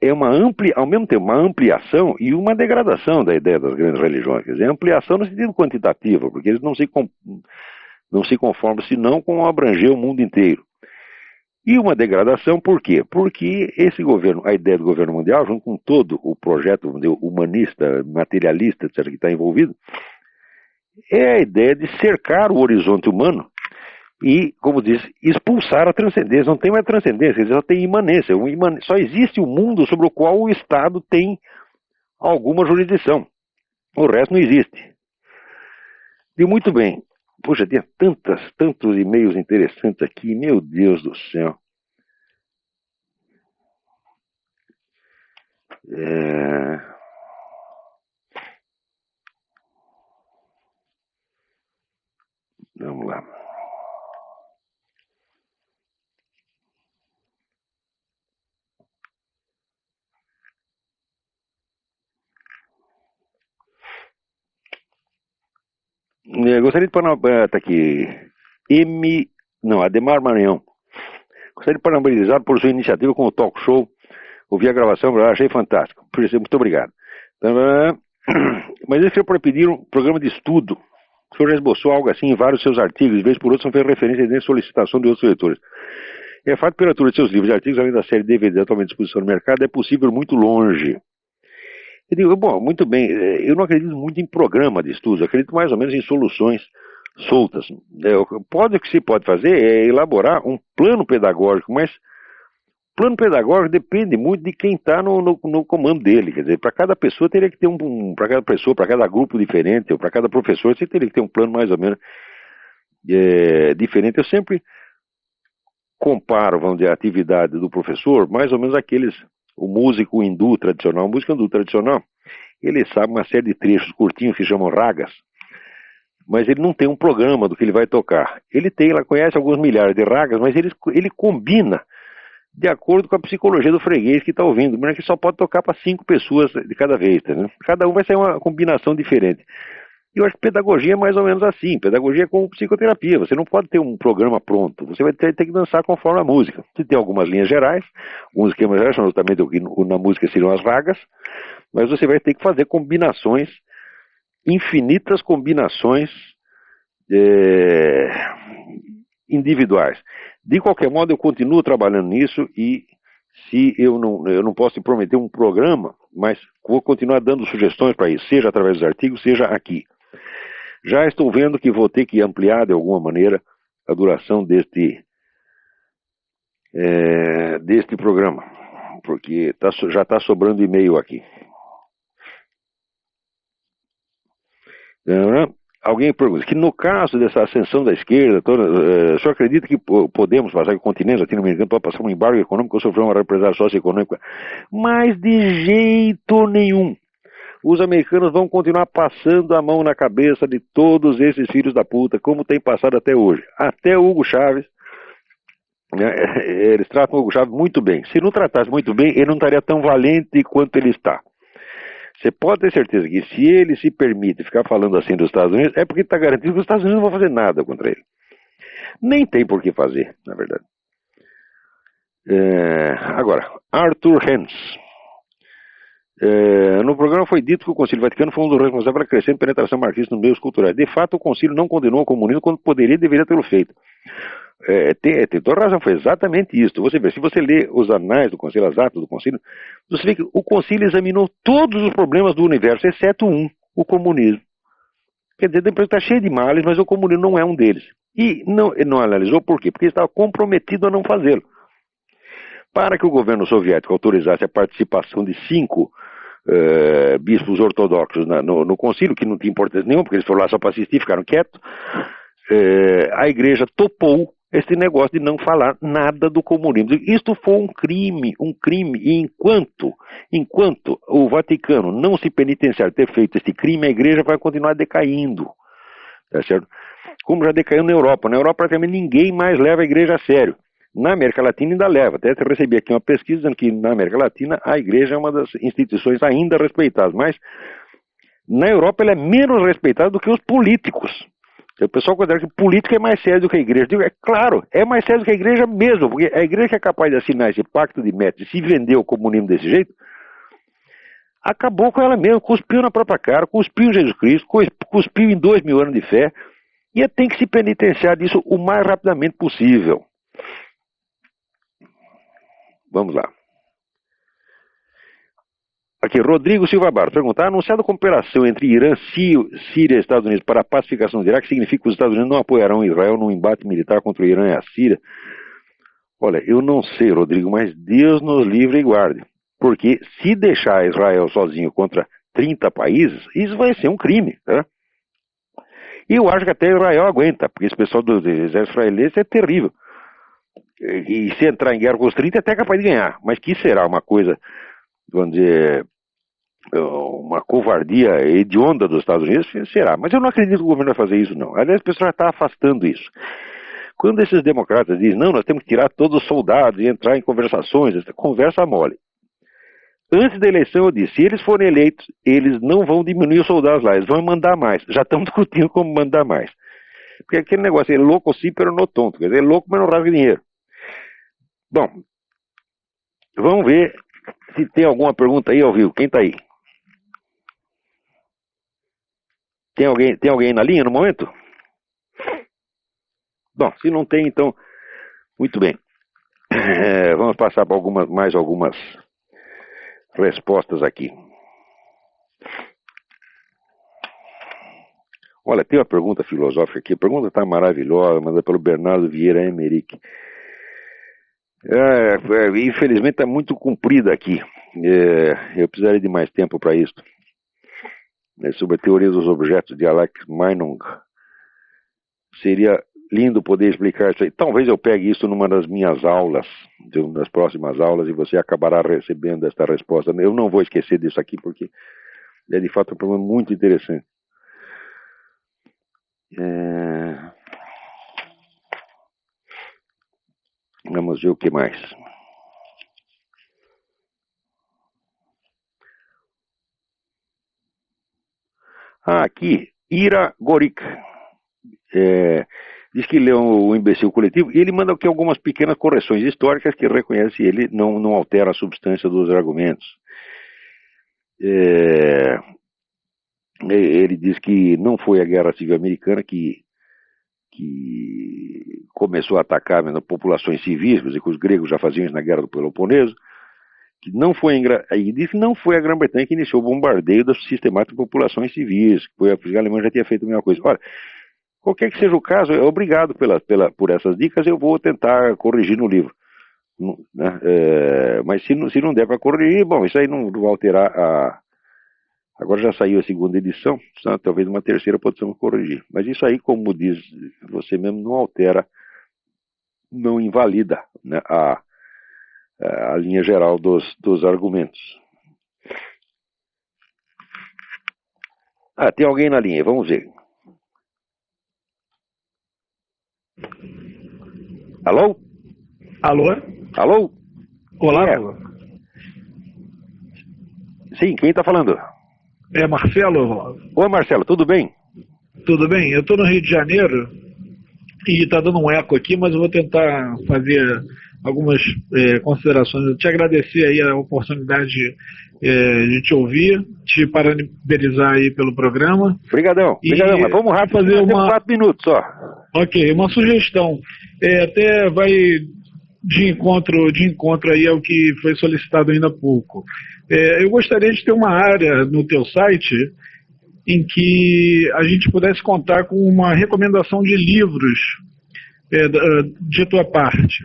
é ao mesmo tempo uma ampliação e uma degradação da ideia das grandes religiões. Quer dizer, ampliação no sentido quantitativo, porque eles não se conformam senão com abranger o mundo inteiro. E uma degradação, por quê? Porque a ideia do governo mundial, junto com todo o projeto humanista, materialista, etc., que está envolvido, é a ideia de cercar o horizonte humano e, como diz, expulsar a transcendência. Não tem mais transcendência, só tem imanência. Só existe o mundo sobre o qual o Estado tem alguma jurisdição. O resto não existe. E muito bem. Puxa, tinha tantos e-mails interessantes aqui, meu Deus do céu. Vamos lá. Gostaria de tá aqui. Ademar Maranhão. Gostaria de parabenizar por sua iniciativa com o talk show. Ouvi a gravação, achei fantástico. Por isso, muito obrigado. Mas eu queria pedir um programa de estudo. O senhor já esboçou algo assim em vários seus artigos, de vez por outra são feitas referências de solicitação de outros leitores. É fato que a literatura de seus livros e artigos, além da série DVD atualmente à disposição no mercado, é possível muito longe. Eu digo, bom, muito bem, eu não acredito muito em programa de estudos, eu acredito mais ou menos em soluções soltas. O que se pode fazer é elaborar um plano pedagógico, mas plano pedagógico depende muito de quem está no comando dele. Quer dizer, para cada pessoa teria que ter para cada pessoa, para cada grupo diferente, ou para cada professor, você teria que ter um plano mais ou menos diferente. Eu sempre comparo, vamos dizer, a atividade do professor, mais ou menos o músico hindu tradicional. O músico hindu tradicional, ele sabe uma série de trechos curtinhos que chamam ragas, mas ele não tem um programa do que ele vai tocar. Ele conhece alguns milhares de ragas, mas ele combina de acordo com a psicologia do freguês que está ouvindo. Mas que só pode tocar para 5 pessoas de cada vez, tá, né? Cada um vai ser uma combinação diferente. E eu acho que pedagogia é mais ou menos assim. Pedagogia é como psicoterapia. Você não pode ter um programa pronto. Você vai ter que dançar conforme a música. Você tem algumas linhas gerais, alguns esquemas gerais, justamente na música seriam as ragas, mas você vai ter que fazer combinações, infinitas combinações individuais. De qualquer modo, eu continuo trabalhando nisso e se eu não posso te prometer um programa, mas vou continuar dando sugestões para isso, seja através dos artigos, seja aqui. Já estou vendo que vou ter que ampliar de alguma maneira a duração deste programa, porque já está sobrando e-mail aqui. Alguém pergunta que no caso dessa ascensão da esquerda, o senhor acredita que podemos passar, que o continente latino-americano pode passar um embargo econômico ou sofrer uma represália socioeconômica? Mas de jeito nenhum. Os americanos vão continuar passando a mão na cabeça de todos esses filhos da puta, como tem passado até hoje. Até o Hugo Chávez, né, eles tratam o Hugo Chávez muito bem. Se não tratasse muito bem, ele não estaria tão valente quanto ele está. Você pode ter certeza que se ele se permite ficar falando assim dos Estados Unidos, é porque está garantido que os Estados Unidos não vão fazer nada contra ele. Nem tem por que fazer, na verdade. Agora, Arthur Hens. No programa foi dito que o Concílio Vaticano foi um dos responsáveis pela crescente penetração marxista nos meios culturais. De fato, o Concílio não condenou o comunismo quando poderia e deveria tê-lo feito. Tem toda razão, foi exatamente isso. Você vê, se você lê os anais do Concílio, as atas do Concílio, você vê que o Concílio examinou todos os problemas do universo, exceto um, o comunismo. Quer dizer, depois está cheio de males, mas o comunismo não é um deles. E não analisou por quê? Porque estava comprometido a não fazê-lo. Para que o governo soviético autorizasse a participação de 5 bispos ortodoxos no concílio, que não tinha importância nenhuma, porque eles foram lá só para assistir, ficaram quietos, a igreja topou esse negócio de não falar nada do comunismo. Isto foi um crime, e enquanto o Vaticano não se penitenciar ter feito esse crime, a igreja vai continuar decaindo, tá certo? Como já decaiu na Europa. Na Europa praticamente ninguém mais leva a igreja a sério. Na América Latina ainda leva. Até recebi aqui uma pesquisa dizendo que na América Latina a igreja é uma das instituições ainda respeitadas, mas na Europa ela é menos respeitada do que os políticos. O pessoal considera que política é mais sério do que a igreja. Digo, é claro, é mais sério do que a igreja mesmo, porque a igreja que é capaz de assinar esse pacto de Médici e se vender o comunismo desse jeito, acabou com ela mesma, cuspiu na própria cara, cuspiu em Jesus Cristo, cuspiu em 2000 anos de fé, e tem que se penitenciar disso o mais rapidamente possível. Vamos lá. Aqui, Rodrigo Silva Barros pergunta: anunciada a cooperação entre Irã, Síria e Estados Unidos para a pacificação do Iraque significa que os Estados Unidos não apoiarão Israel num embate militar contra o Irã e a Síria? Olha, eu não sei, Rodrigo, mas Deus nos livre e guarde. Porque se deixar Israel sozinho contra 30 países, isso vai ser um crime, tá? E eu acho que até Israel aguenta, porque esse pessoal do exército israelense é terrível. E se entrar em guerra com os 30 é até capaz de ganhar. Mas que será uma coisa, vamos dizer, uma covardia hedionda dos Estados Unidos? Será. Mas eu não acredito que o governo vai fazer isso, não. Aliás, o pessoal já está afastando isso. Quando esses democratas dizem, não, nós temos que tirar todos os soldados e entrar em conversações, essa conversa mole. Antes da eleição eu disse, se eles forem eleitos, eles não vão diminuir os soldados lá, eles vão mandar mais. Já estão discutindo como mandar mais. Porque aquele negócio é louco sim, pero no tonto. Quer dizer, é louco, mas não rasga dinheiro. Bom, vamos ver se tem alguma pergunta aí ao vivo. Quem está aí? Tem alguém na linha no momento? Bom, se não tem, então, muito bem. Vamos passar para mais algumas respostas aqui. Olha, tem uma pergunta filosófica aqui. A pergunta está maravilhosa, mandada pelo Bernardo Vieira Emerick. Infelizmente está muito comprida aqui. Eu precisaria de mais tempo para isso. Sobre a teoria dos objetos de Alex Meinung. Seria lindo poder explicar isso aí. Talvez eu pegue isso numa das minhas aulas, das próximas aulas, e você acabará recebendo esta resposta. Eu não vou esquecer disso aqui, porque é de fato um problema muito interessante. Vamos ver o que mais. Aqui, Ira Gorik. Diz que leu o Imbecil Coletivo e ele manda aqui algumas pequenas correções históricas que reconhece ele não altera a substância dos argumentos. Ele diz que não foi a Guerra Civil Americana que começou a atacar populações civis, e que os gregos já faziam isso na Guerra do Peloponeso, que não foi aí diz que não foi a Grã-Bretanha que iniciou o bombardeio das sistemáticas populações civis, que foi a Alemanha já tinha feito a mesma coisa. Olha, qualquer que seja o caso, obrigado por essas dicas, eu vou tentar corrigir no livro. Mas se não der para corrigir, bom, isso aí não vai alterar Agora já saiu a segunda edição, talvez uma terceira possamos corrigir. Mas isso aí, como diz você mesmo, não altera, não invalida, né, a linha geral dos argumentos. Tem alguém na linha, vamos ver. Alô? Alô? Alô? Olá. Sim, quem está falando? É Marcelo. Oi, Marcelo, tudo bem? Tudo bem? Eu estou no Rio de Janeiro e está dando um eco aqui, mas eu vou tentar fazer algumas considerações. Eu te agradecer aí a oportunidade de te ouvir, te parabenizar aí pelo programa. Obrigadão, mas vamos rápido, fazer 4 minutos só. Ok, uma sugestão. Até vai de encontro aí ao que foi solicitado ainda há pouco. Eu gostaria de ter uma área no teu site em que a gente pudesse contar com uma recomendação de livros de tua parte.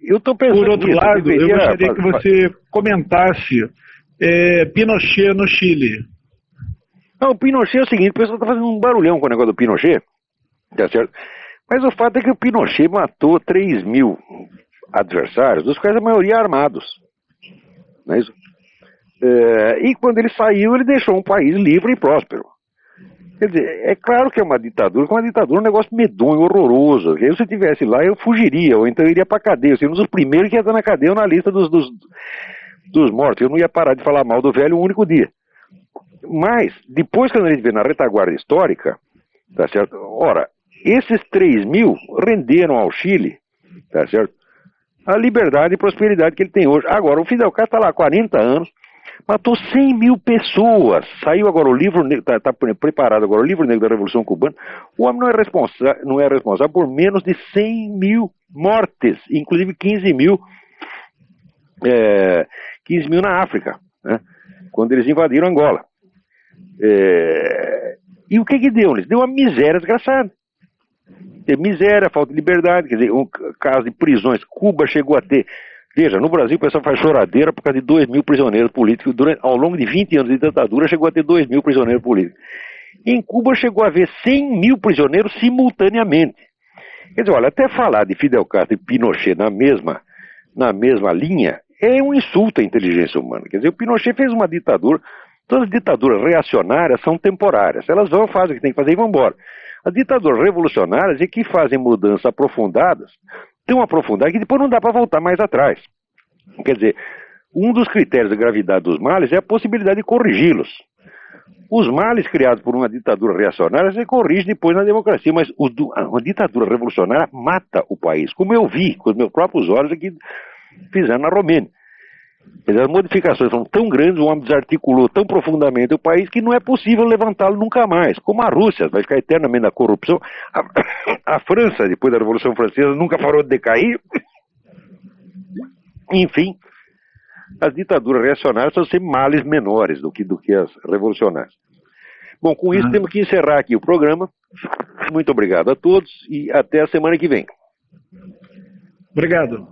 Eu estou pensando por outro nisso, lado, eu gostaria que você comentasse Pinochet no Chile. Não, o Pinochet é o seguinte, o pessoal está fazendo um barulhão com o negócio do Pinochet, tá certo? Mas o fato é que o Pinochet matou 3.000 adversários, dos quais a maioria armados. Não é isso? E quando ele saiu, ele deixou um país livre e próspero. Quer dizer, é claro que é uma ditadura, é um negócio medonho, horroroso. Se eu estivesse lá, eu fugiria, ou então eu iria para a cadeia. Eu seria um dos primeiros que ia estar na cadeia ou na lista dos mortos. Eu não ia parar de falar mal do velho um único dia. Mas, depois que a gente vê na retaguarda histórica, tá certo? Ora, esses 3.000 renderam ao Chile, tá certo? A liberdade e prosperidade que ele tem hoje. Agora, o Fidel Castro está lá há 40 anos, matou 100.000 pessoas. Saiu agora o livro negro, está preparado agora o livro negro da Revolução Cubana. O homem não é responsável por menos de 100.000 mortes, inclusive 15.000 na África, né? Quando eles invadiram Angola. E o que deu? Eles deu uma miséria desgraçada. Miséria, falta de liberdade, quer dizer, um caso de prisões. Cuba chegou a ter. Veja, no Brasil o pessoal faz choradeira por causa de 2.000 prisioneiros políticos. Ao longo de 20 anos de ditadura, chegou a ter 2.000 prisioneiros políticos. Em Cuba chegou a haver 100.000 prisioneiros simultaneamente. Quer dizer, olha, até falar de Fidel Castro e Pinochet na mesma linha é um insulto à inteligência humana. Quer dizer, o Pinochet fez uma ditadura. Todas as ditaduras reacionárias são temporárias. Elas vão, fazem o que tem que fazer e vão embora. As ditaduras revolucionárias é que fazem mudanças aprofundadas, tão aprofundadas que depois não dá para voltar mais atrás. Quer dizer, um dos critérios da gravidade dos males é a possibilidade de corrigi-los. Os males criados por uma ditadura reacionária se corrigem depois na democracia, mas uma ditadura revolucionária mata o país, como eu vi com os meus próprios olhos aqui fizeram na Romênia. As modificações são tão grandes, o homem desarticulou tão profundamente o país que não é possível levantá-lo nunca mais. Como a Rússia vai ficar eternamente na corrupção. A França, depois da Revolução Francesa, nunca parou de decair. Enfim, as ditaduras reacionárias são sempre males menores do que as revolucionárias. Bom, com isso temos que encerrar aqui o programa. Muito obrigado a todos e até a semana que vem. Obrigado.